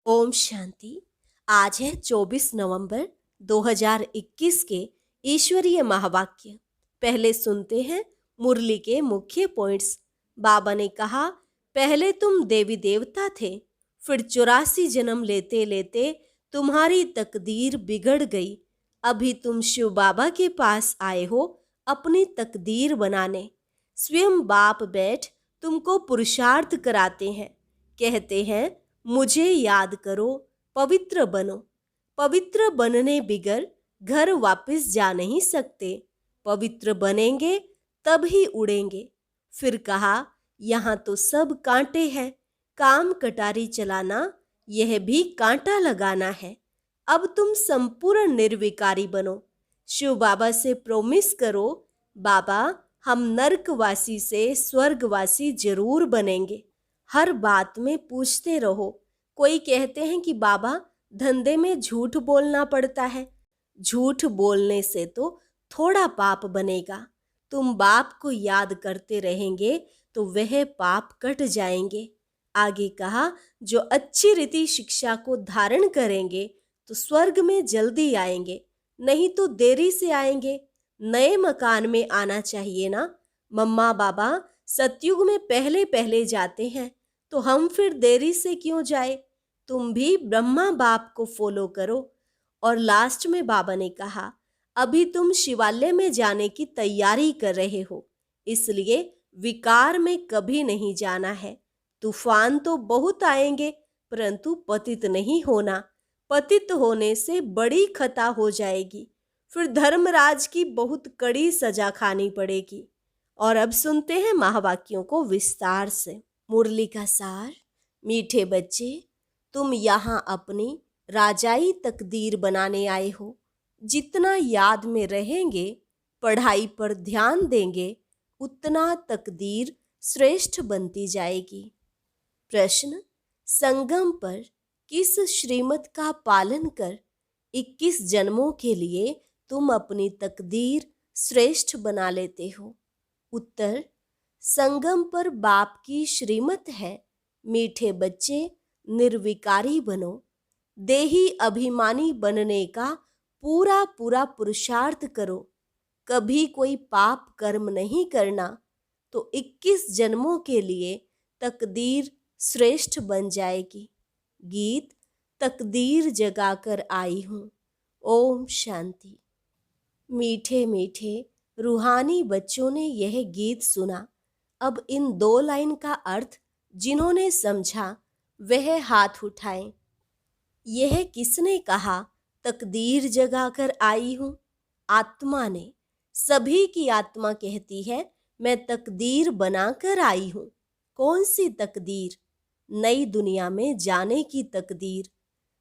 ओम शांति। आज है 24 नवंबर 2021 के ईश्वरीय महावाक्य। पहले सुनते हैं मुरली के मुख्य पॉइंट्स। बाबा ने कहा, पहले तुम देवी देवता थे, फिर 84 जन्म लेते लेते तुम्हारी तकदीर बिगड़ गई। अभी तुम शिव बाबा के पास आए हो अपनी तकदीर बनाने। स्वयं बाप बैठ तुमको पुरुषार्थ कराते हैं। कहते हैं, मुझे याद करो, पवित्र बनो। पवित्र बनने बिगर घर वापस जा नहीं सकते। पवित्र बनेंगे तब ही उड़ेंगे। फिर कहा, यहाँ तो सब कांटे हैं, काम कटारी चलाना यह भी कांटा लगाना है। अब तुम संपूर्ण निर्विकारी बनो। शिव बाबा से प्रोमिस करो, बाबा हम नरकवासी से स्वर्गवासी जरूर बनेंगे। हर बात में पूछते रहो। कोई कहते हैं कि बाबा धंधे में झूठ बोलना पड़ता है। झूठ बोलने से तो थोड़ा पाप बनेगा। तुम बाप को याद करते रहेंगे तो वह पाप कट जाएंगे। आगे कहा, जो अच्छी रीति शिक्षा को धारण करेंगे तो स्वर्ग में जल्दी आएंगे, नहीं तो देरी से आएंगे। नए मकान में आना चाहिए ना। मम्मा बाबा सतयुग में पहले पहले जाते हैं, तो हम फिर देरी से क्यों जाए। तुम भी ब्रह्मा बाप को फॉलो करो। और लास्ट में बाबा ने कहा, अभी तुम शिवालय में जाने की तैयारी कर रहे हो, इसलिए विकार में कभी नहीं जाना है। तूफान तो बहुत आएंगे, परंतु पतित नहीं होना। पतित होने से बड़ी खता हो जाएगी, फिर धर्मराज की बहुत कड़ी सजा खानी पड़ेगी। और अब सुनते हैं महावाक्यों को विस्तार से। मुरली का सार। मीठे बच्चे, तुम यहाँ अपनी राजाई तकदीर बनाने आए हो। जितना याद में रहेंगे, पढ़ाई पर ध्यान देंगे, उतना तकदीर श्रेष्ठ बनती जाएगी। प्रश्न, संगम पर किस श्रीमत का पालन कर 21 जन्मों के लिए तुम अपनी तकदीर श्रेष्ठ बना लेते हो। उत्तर, संगम पर बाप की श्रीमत है, मीठे बच्चे निर्विकारी बनो। देही अभिमानी बनने का पूरा पूरा पुरुषार्थ करो। कभी कोई पाप कर्म नहीं करना, तो 21 जन्मों के लिए तकदीर श्रेष्ठ बन जाएगी। गीत, तकदीर जगाकर आई हूँ। ओम शांति। मीठे मीठे रूहानी बच्चों ने यह गीत सुना। अब इन 2 लाइन का अर्थ जिन्होंने समझा वह हाथ उठाएं। यह किसने कहा, तकदीर जगाकर आई हूँ? आत्मा ने। सभी की आत्मा कहती है, मैं तकदीर बनाकर आई हूँ। कौन सी तकदीर? नई दुनिया में जाने की तकदीर।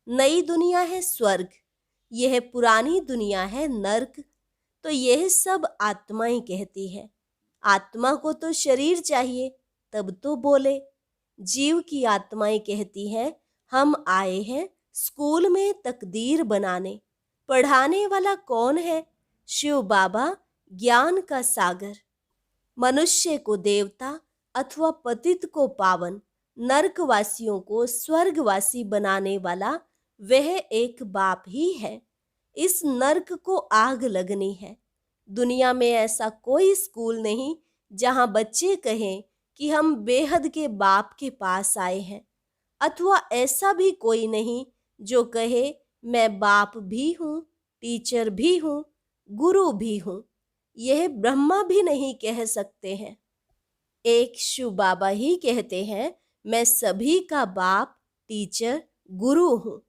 नई दुनिया है स्वर्ग, यह पुरानी दुनिया है नर्क। तो यह सब आत्माएं कहती है। आत्मा को तो शरीर चाहिए, तब तो बोले। जीव की आत्माएं कहती हैं, हम आए हैं स्कूल में तकदीर बनाने। पढ़ाने वाला कौन है? शिव बाबा, ज्ञान का सागर। मनुष्य को देवता अथवा पतित को पावन, नरकवासियों को स्वर्गवासी बनाने वाला वह एक बाप ही है। इस नर्क को आग लगनी है। दुनिया में ऐसा कोई स्कूल नहीं जहां बच्चे कहें कि हम बेहद के बाप के पास आए हैं, अथवा ऐसा भी कोई नहीं जो कहे मैं बाप भी हूँ, टीचर भी हूँ, गुरु भी हूँ। यह ब्रह्मा भी नहीं कह सकते हैं। एक शिव बाबा ही कहते हैं, मैं सभी का बाप, टीचर, गुरु हूँ।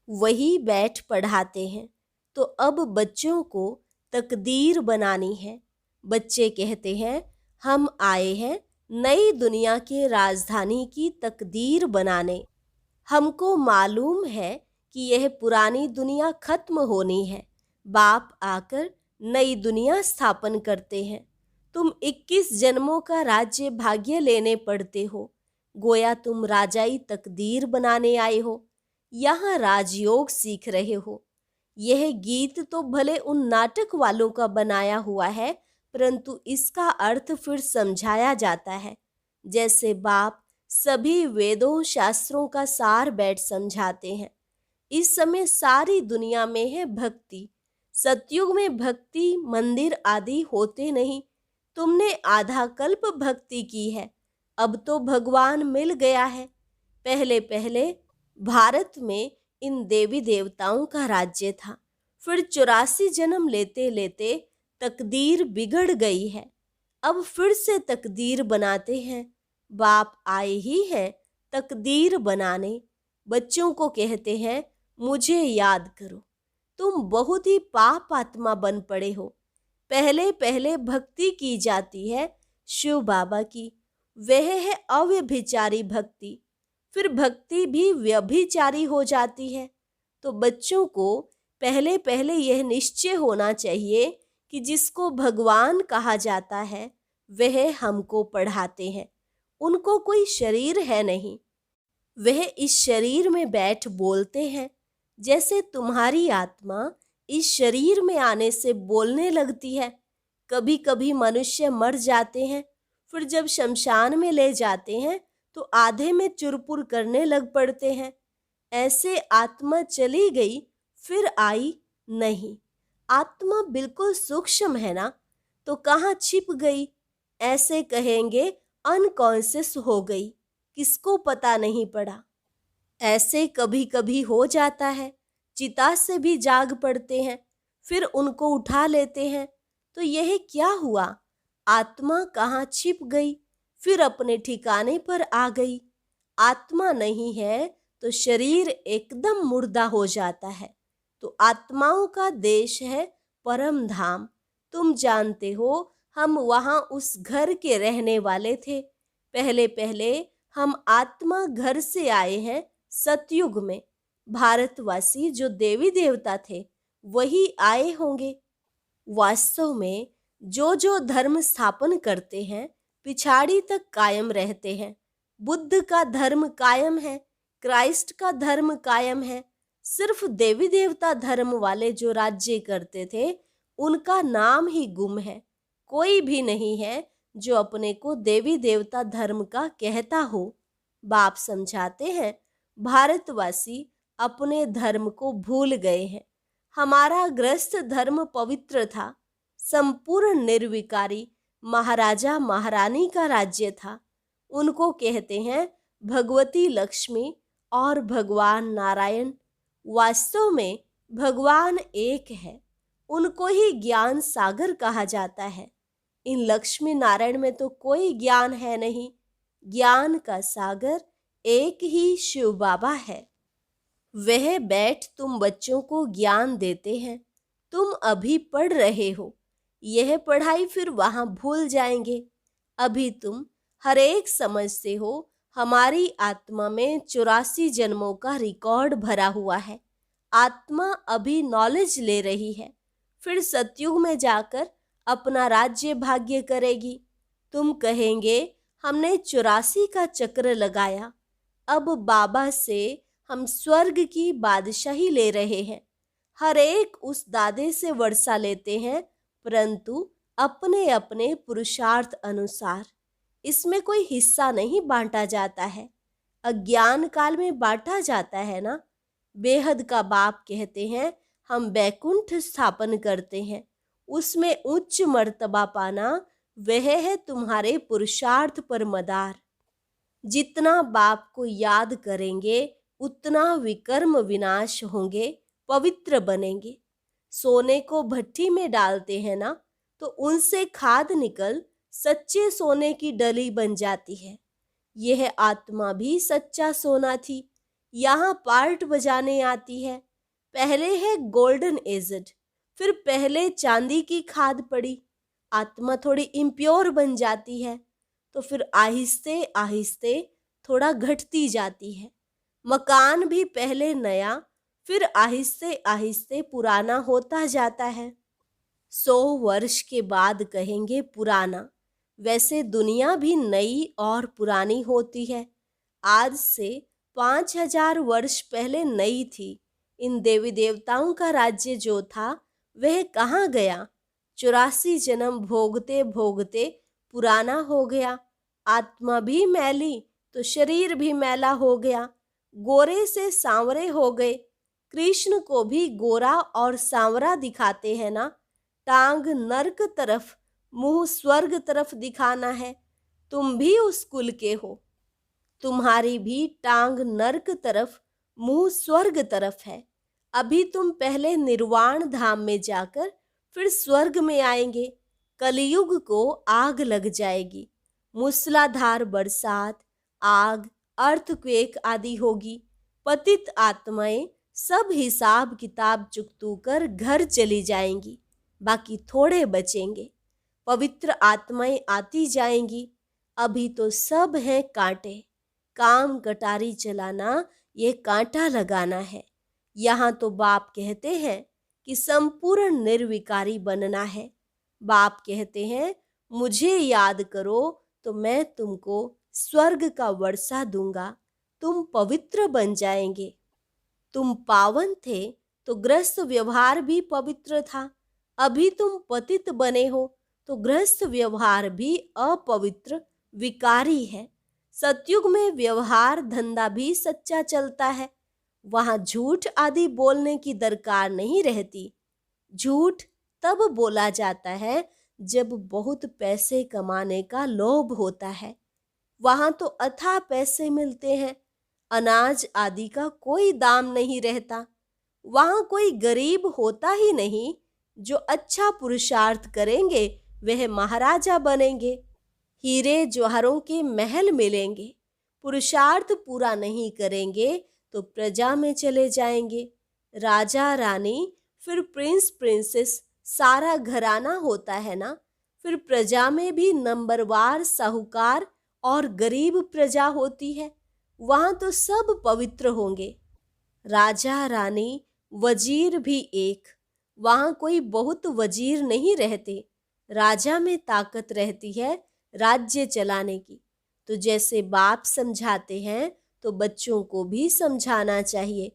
वही बैठ पढ़ाते हैं। तो अब बच्चों को तकदीर बनानी है। बच्चे कहते हैं, हम आए हैं नई दुनिया के राजधानी की तकदीर बनाने। हमको मालूम है कि यह पुरानी दुनिया खत्म होनी है। बाप आकर नई दुनिया स्थापन करते हैं। तुम 21 जन्मों का राज्य भाग्य लेने पड़ते हो। गोया तुम राजाई तकदीर बनाने आए हो, यहाँ राजयोग सीख रहे हो। यह गीत तो भले उन नाटक वालों का बनाया हुआ है, परंतु इसका अर्थ फिर समझाया जाता है। जैसे बाप सभी वेदों शास्त्रों का सार बैठ समझाते हैं। इस समय सारी दुनिया में है भक्ति। सतयुग में भक्ति मंदिर आदि होते नहीं। तुमने आधा कल्प भक्ति की है, अब तो भगवान मिल गया है। पहले पहले भारत में इन देवी देवताओं का राज्य था, फिर 84 जन्म लेते लेते तकदीर बिगड़ गई है। अब फिर से तकदीर बनाते हैं। बाप आए ही हैं तकदीर बनाने। बच्चों को कहते हैं मुझे याद करो, तुम बहुत ही पाप आत्मा बन पड़े हो। पहले पहले भक्ति की जाती है शिव बाबा की, वह है अव्यभिचारी भक्ति। फिर भक्ति भी व्यभिचारी हो जाती है। तो बच्चों को पहले पहले यह निश्चय होना चाहिए कि जिसको भगवान कहा जाता है वह हमको पढ़ाते हैं। उनको कोई शरीर है नहीं, वह इस शरीर में बैठ बोलते हैं। जैसे तुम्हारी आत्मा इस शरीर में आने से बोलने लगती है। कभी कभी मनुष्य मर जाते हैं, फिर जब शमशान में ले जाते हैं तो आधे में चुरपुर करने लग पड़ते हैं। ऐसे आत्मा चली गई फिर आई नहीं। आत्मा बिल्कुल सूक्ष्म है ना, तो कहाँ छिप गई? ऐसे कहेंगे अनकॉन्शियस हो गई, किसको पता नहीं पड़ा। ऐसे कभी कभी हो जाता है। चिता से भी जाग पड़ते हैं, फिर उनको उठा लेते हैं। तो यह क्या हुआ? आत्मा कहाँ छिप गई, फिर अपने ठिकाने पर आ गई। आत्मा नहीं है तो शरीर एकदम मुर्दा हो जाता है। तो आत्माओं का देश है परम धाम। तुम जानते हो हम वहाँ उस घर के रहने वाले थे। पहले पहले हम आत्मा घर से आए हैं सतयुग में। भारतवासी जो देवी देवता थे वही आए होंगे। वास्तव में जो धर्म स्थापन करते हैं पिछाड़ी तक कायम रहते हैं। बुद्ध का धर्म कायम है, क्राइस्ट का धर्म कायम है। सिर्फ देवी देवता धर्म वाले जो राज्य करते थे उनका नाम ही गुम है। कोई भी नहीं है जो अपने को देवी देवता धर्म का कहता हो। बाप समझाते हैं भारतवासी अपने धर्म को भूल गए हैं। हमारा गृहस्थ धर्म पवित्र था, संपूर्ण निर्विकारी महाराजा महारानी का राज्य था। उनको कहते हैं भगवती लक्ष्मी और भगवान नारायण। वास्तव में भगवान एक है, उनको ही ज्ञान सागर कहा जाता है। इन लक्ष्मी नारायण में तो कोई ज्ञान है नहीं। ज्ञान का सागर एक ही शिव बाबा है। वह बैठ तुम बच्चों को ज्ञान देते हैं। तुम अभी पढ़ रहे हो, यह पढ़ाई फिर वहां भूल जाएंगे। अभी तुम हर एक समझते हो हमारी आत्मा में 84 जन्मों का रिकॉर्ड भरा हुआ है। आत्मा अभी नॉलेज ले रही है, फिर सतयुग में जाकर अपना राज्य भाग्य करेगी। तुम कहेंगे हमने 84 का चक्र लगाया, अब बाबा से हम स्वर्ग की बादशाही ले रहे हैं। हर एक उस दादे से वर्षा लेते हैं, परंतु अपने अपने पुरुषार्थ अनुसार। इसमें कोई हिस्सा नहीं बांटा जाता है, अज्ञान काल में बांटा जाता है ना। बेहद का बाप कहते हैं हम बैकुंठ स्थापन करते हैं, उसमें उच्च मर्तबा पाना वह है तुम्हारे पुरुषार्थ पर मदार। जितना बाप को याद करेंगे उतना विकर्म विनाश होंगे, पवित्र बनेंगे। सोने को भट्टी में डालते हैं ना, तो उनसे खाद निकल सच्चे सोने की डली बन जाती है। यह आत्मा भी सच्चा सोना थी, यहाँ पार्ट बजाने आती है। पहले है गोल्डन एजड, फिर पहले चांदी की खाद पड़ी। आत्मा थोड़ी इम्प्योर बन जाती है, तो फिर आहिस्ते आहिस्ते थोड़ा घटती जाती है। मकान भी पहले नया, फिर आहिस्ते आहिस्ते पुराना होता जाता है। 100 वर्ष के बाद कहेंगे पुराना। वैसे दुनिया भी नई और पुरानी होती है। आज से 5000 वर्ष पहले नई थी। इन देवी देवताओं का राज्य जो था वह कहाँ गया? 84 जन्म भोगते भोगते पुराना हो गया। आत्मा भी मैली, तो शरीर भी मैला हो गया, गोरे से सांवरे हो गए। कृष्ण को भी गोरा और सांवरा दिखाते हैं ना। टांग नरक तरफ, मुंह स्वर्ग तरफ दिखाना है। तुम भी उस कुल के हो, तुम्हारी भी टांग नरक तरफ, मुंह स्वर्ग तरफ है। अभी तुम पहले निर्वाण धाम में जाकर फिर स्वर्ग में आएंगे। कलयुग को आग लग जाएगी, मूसलाधार बरसात, आग, अर्थक्वेक आदि होगी। पतित आत्माएं सब हिसाब किताब चुकतू कर घर चली जाएंगी, बाकी थोड़े बचेंगे। पवित्र आत्माएं आती जाएंगी। अभी तो सब हैं कांटे। काम कटारी चलाना ये कांटा लगाना है। यहाँ तो बाप कहते हैं कि संपूर्ण निर्विकारी बनना है। बाप कहते हैं मुझे याद करो तो मैं तुमको स्वर्ग का वर्षा दूंगा, तुम पवित्र बन जाएंगे। तुम पावन थे तो गृहस्थ व्यवहार भी पवित्र था। अभी तुम पतित बने हो तो गृहस्थ व्यवहार भी अपवित्र विकारी है। सतयुग में व्यवहार धंधा भी सच्चा चलता है। वहां झूठ आदि बोलने की दरकार नहीं रहती। झूठ तब बोला जाता है जब बहुत पैसे कमाने का लोभ होता है। वहां तो अथाह पैसे मिलते हैं, अनाज आदि का कोई दाम नहीं रहता। वहां कोई गरीब होता ही नहीं। जो अच्छा पुरुषार्थ करेंगे वह महाराजा बनेंगे। हीरे जवाहरों के महल मिलेंगे। पुरुषार्थ पूरा नहीं करेंगे तो प्रजा में चले जाएंगे। राजा रानी, फिर प्रिंस प्रिंसेस, सारा घराना होता है ना। फिर प्रजा में भी नंबरवार साहूकार और गरीब प्रजा होती है। वहां तो सब पवित्र होंगे। राजा रानी, वजीर भी एक। वहां कोई बहुत वजीर नहीं रहते। राजा में ताकत रहती है राज्य चलाने की। तो जैसे बाप समझाते हैं तो बच्चों को भी समझाना चाहिए।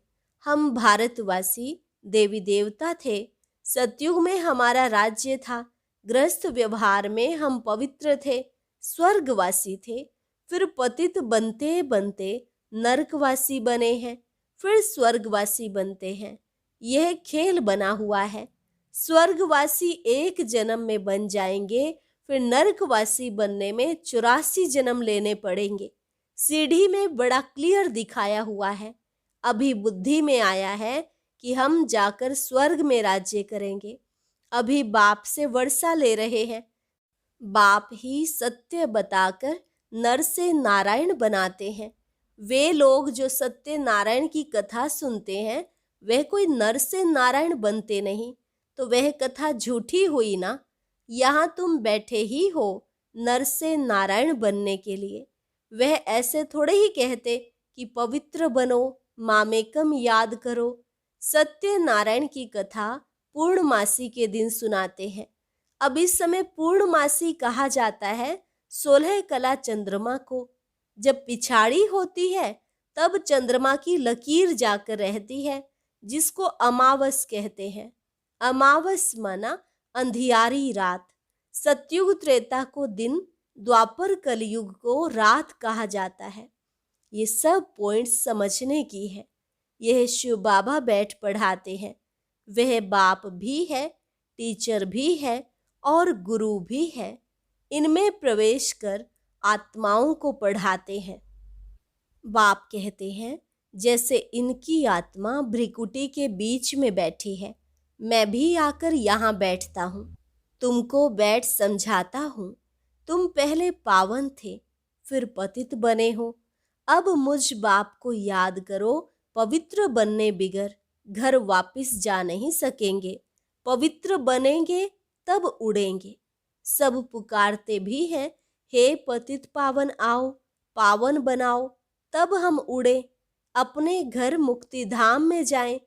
हम भारतवासी देवी देवता थे। सतयुग में हमारा राज्य था। गृहस्थ व्यवहार में हम पवित्र थे, स्वर्गवासी थे। फिर पतित बनते बनते नरकवासी बने हैं, फिर स्वर्गवासी बनते हैं। यह खेल बना हुआ है। स्वर्गवासी एक जन्म में बन जाएंगे, फिर नरकवासी बनने में 84 जन्म लेने पड़ेंगे। सीढ़ी में बड़ा क्लियर दिखाया हुआ है। अभी बुद्धि में आया है कि हम जाकर स्वर्ग में राज्य करेंगे। अभी बाप से वर्षा ले रहे हैं। बाप ही सत्य बताकर नर से नारायण बनाते हैं। वे लोग जो सत्य नारायण की कथा सुनते हैं वह कोई नर से नारायण बनते नहीं, तो वह कथा झूठी हुई ना। यहाँ तुम बैठे ही हो नर से नारायण बनने के लिए। वह ऐसे थोड़े ही कहते कि पवित्र बनो, मामेकम याद करो। सत्य नारायण की कथा पूर्णमासी के दिन सुनाते हैं। अब इस समय पूर्णमासी कहा जाता है 16 कला चंद्रमा को। जब पिछाड़ी होती है तब चंद्रमा की लकीर जाकर रहती है, जिसको अमावस कहते हैं। अमावस माना अंधियारी रात। सतयुग त्रेता को दिन, द्वापर कलयुग को रात कहा जाता है। ये सब पॉइंट्स समझने की है। यह शिव बाबा बैठ पढ़ाते हैं। वह बाप भी है, टीचर भी है और गुरु भी है। इनमें प्रवेश कर आत्माओं को पढ़ाते हैं। बाप कहते हैं जैसे इनकी आत्मा भ्रिकुटी के बीच में बैठी है, मैं भी आकर यहाँ बैठता हूँ, तुमको बैठ समझाता हूँ। तुम पहले पावन थे, फिर पतित बने हो। अब मुझ बाप को याद करो। पवित्र बनने बिगर घर वापस जा नहीं सकेंगे। पवित्र बनेंगे तब उड़ेंगे। सब पुकारते भी हैं, हे पतित पावन आओ, पावन बनाओ, तब हम उड़े, अपने घर मुक्ति धाम में जाएं।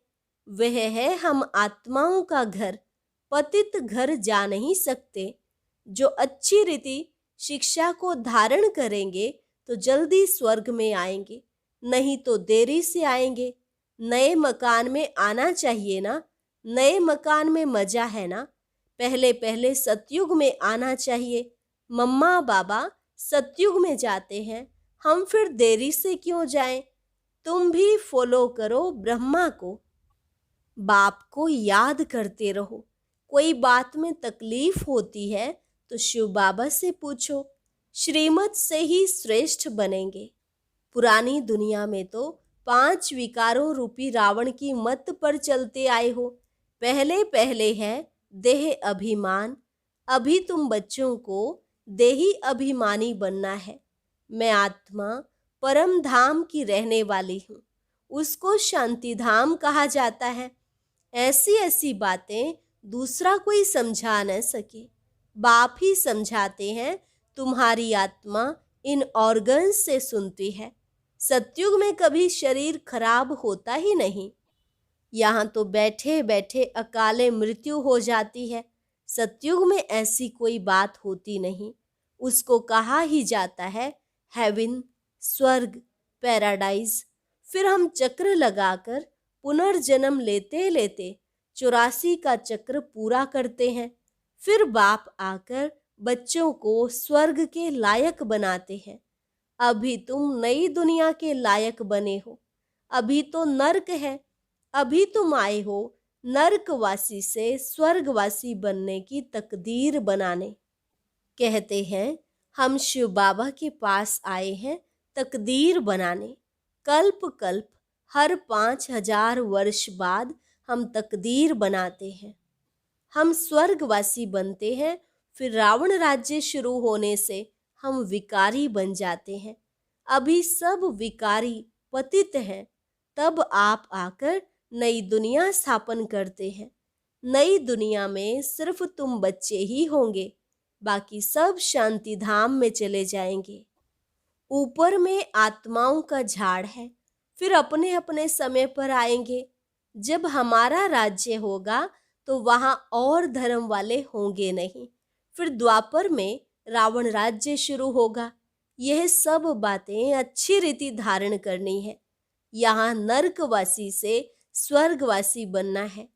वह है हम आत्माओं का घर। पतित घर जा नहीं सकते। जो अच्छी रीति शिक्षा को धारण करेंगे तो जल्दी स्वर्ग में आएंगे, नहीं तो देरी से आएंगे। नए मकान में आना चाहिए ना। नए मकान में मजा है ना। पहले पहले सतयुग में आना चाहिए। मम्मा बाबा सतयुग में जाते हैं, हम फिर देरी से क्यों जाएं? तुम भी फॉलो करो ब्रह्मा को। बाप को याद करते रहो। कोई बात में तकलीफ होती है तो शिव बाबा से पूछो, श्रीमत से ही श्रेष्ठ बनेंगे। पुरानी दुनिया में तो 5 विकारों रूपी रावण की मत पर चलते आए हो। पहले पहले है देह अभिमान, अभी तुम बच्चों को देही अभिमानी बनना है। मैं आत्मा परम धाम की रहने वाली हूँ, उसको शांति धाम कहा जाता है। ऐसी ऐसी बातें दूसरा कोई समझा न सके, बाप ही समझाते हैं। तुम्हारी आत्मा इन ऑर्गन्स से सुनती है। सतयुग में कभी शरीर खराब होता ही नहीं। यहाँ तो बैठे बैठे अकाले मृत्यु हो जाती है। सतयुग में ऐसी कोई बात होती नहीं। उसको कहा ही जाता है हेवन, स्वर्ग, पैराडाइज। फिर हम चक्र लगाकर पुनर्जन्म लेते लेते 84 का चक्र पूरा करते हैं। फिर बाप आकर बच्चों को स्वर्ग के लायक बनाते हैं। अभी तुम नई दुनिया के लायक बने हो। अभी तो नर्क है। अभी तुम आए हो नर्कवासी से स्वर्गवासी बनने की तकदीर बनाने। कहते हैं हम शिव बाबा के पास आए हैं तकदीर बनाने। कल्प कल्प हर 5000 वर्ष बाद हम तकदीर बनाते हैं। हम स्वर्गवासी बनते हैं। फिर रावण राज्य शुरू होने से हम विकारी बन जाते हैं। अभी सब विकारी पतित हैं। तब आप आकर नई दुनिया स्थापन करते हैं। नई दुनिया में सिर्फ तुम बच्चे ही होंगे, बाकी सब शांति धाम में चले जाएंगे। ऊपर में आत्माओं का झाड़ है। फिर अपने अपने समय पर आएंगे। जब हमारा राज्य होगा तो वहां और धर्म वाले होंगे नहीं। फिर द्वापर में रावण राज्य शुरू होगा। यह सब बातें अच्छी रीति धारण करनी है। यहाँ नर्कवासी से स्वर्गवासी बनना है।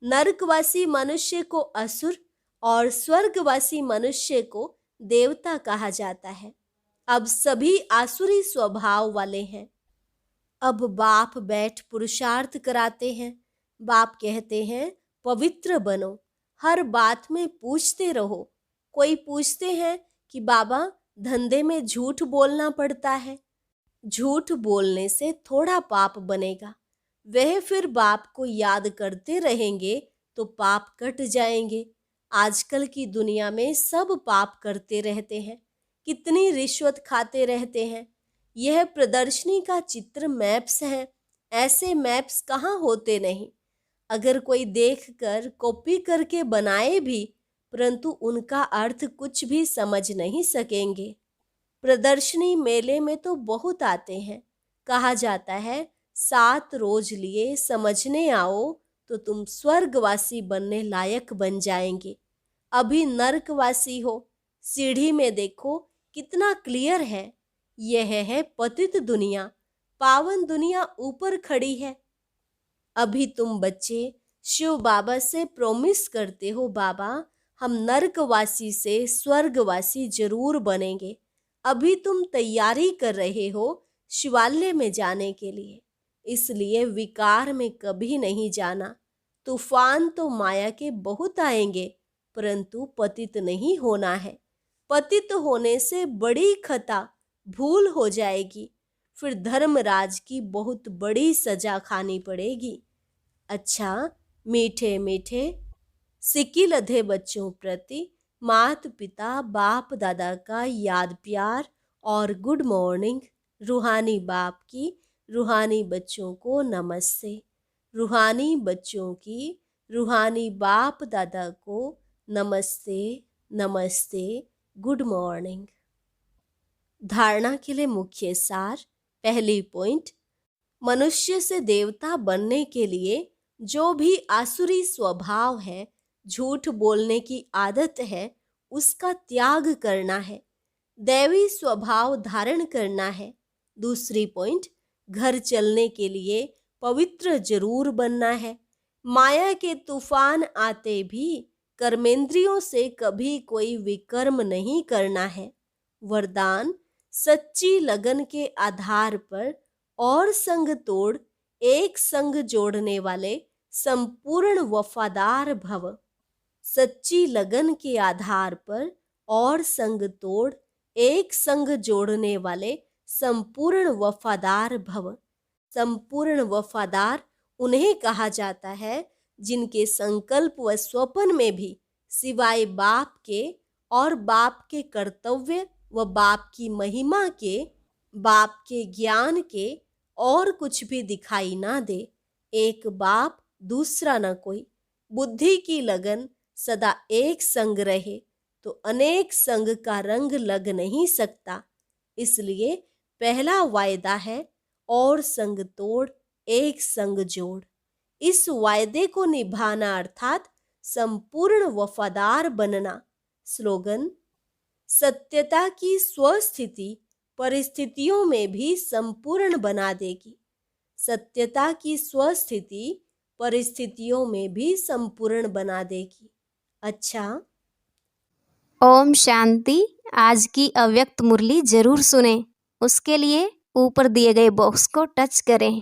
नर्कवासी मनुष्य को असुर और स्वर्गवासी मनुष्य को देवता कहा जाता है। अब सभी आसुरी स्वभाव वाले हैं। अब बाप बैठ पुरुषार्थ कराते हैं। बाप कहते हैं पवित्र बनो, हर बात में पूछते रहो। कोई पूछते हैं कि बाबा धंधे में झूठ बोलना पड़ता है। झूठ बोलने से थोड़ा पाप बनेगा। वह फिर बाप को याद करते रहेंगे तो पाप कट जाएंगे। आजकल की दुनिया में सब पाप करते रहते हैं। कितनी रिश्वत खाते रहते हैं। यह प्रदर्शनी का चित्र मैप्स हैं। ऐसे मैप्स कहाँ होते नहीं। अगर कोई देखकर कॉपी करके बनाए भी, परंतु उनका अर्थ कुछ भी समझ नहीं सकेंगे। प्रदर्शनी मेले में तो बहुत आते हैं। कहा जाता है 7 रोज लिए समझने आओ तो तुम स्वर्गवासी बनने लायक बन जाएंगे। अभी नर्कवासी हो। सीढ़ी में देखो कितना क्लियर है। यह है पतित दुनिया। पावन दुनिया ऊपर खड़ी है। अभी तुम बच्चे शिव बाबा से प्रॉमिस करते हो, बाबा हम नर्कवासी से स्वर्गवासी जरूर बनेंगे। अभी तुम तैयारी कर रहे हो शिवालय में जाने के लिए। इसलिए विकार में कभी नहीं जाना। तूफान तो माया के बहुत आएंगे, परंतु पतित नहीं होना है। पतित होने से बड़ी खता भूल हो जाएगी। फिर धर्मराज की बहुत बड़ी सजा खानी पड़ेगी। अच्छा, मीठे मीठे सिक्की लधे बच्चों प्रति माता पिता बाप दादा का याद प्यार और गुड मॉर्निंग। रूहानी बाप की रूहानी बच्चों को नमस्ते। रूहानी बच्चों की रूहानी बाप दादा को नमस्ते नमस्ते, गुड मॉर्निंग। धारणा के लिए मुख्य सार। पहली पॉइंट, मनुष्य से देवता बनने के लिए जो भी आसुरी स्वभाव है, झूठ बोलने की आदत है, उसका त्याग करना है। दैवी स्वभाव धारण करना है। दूसरी पॉइंट, घर चलने के लिए पवित्र जरूर बनना है। माया के तूफान आते भी कर्मेंद्रियों से कभी कोई विकर्म नहीं करना है। वरदान, सच्ची लगन के आधार पर और संग तोड़ एक संग जोड़ने वाले संपूर्ण वफादार भव। सच्ची लगन के आधार पर और संग तोड़ एक संग जोड़ने वाले संपूर्ण वफादार भव। संपूर्ण वफादार उन्हें कहा जाता है जिनके संकल्प व स्वप्न में भी सिवाय बाप के और बाप के कर्तव्य व बाप की महिमा के, बाप के ज्ञान के और कुछ भी दिखाई ना दे। एक बाप दूसरा न कोई। बुद्धि की लगन सदा एक संग रहे तो अनेक संग का रंग लग नहीं सकता। इसलिए पहला वायदा है और संग तोड़ एक संग जोड़। इस वायदे को निभाना अर्थात संपूर्ण वफादार बनना। स्लोगन: सत्यता की स्वस्थिति परिस्थितियों में भी संपूर्ण बना देगी। सत्यता की स्वस्थिति परिस्थितियों में भी संपूर्ण बना देगी। अच्छा, ओम शांति। आज की अव्यक्त मुरली जरूर सुने। उसके लिए ऊपर दिए गए बॉक्स को टच करें।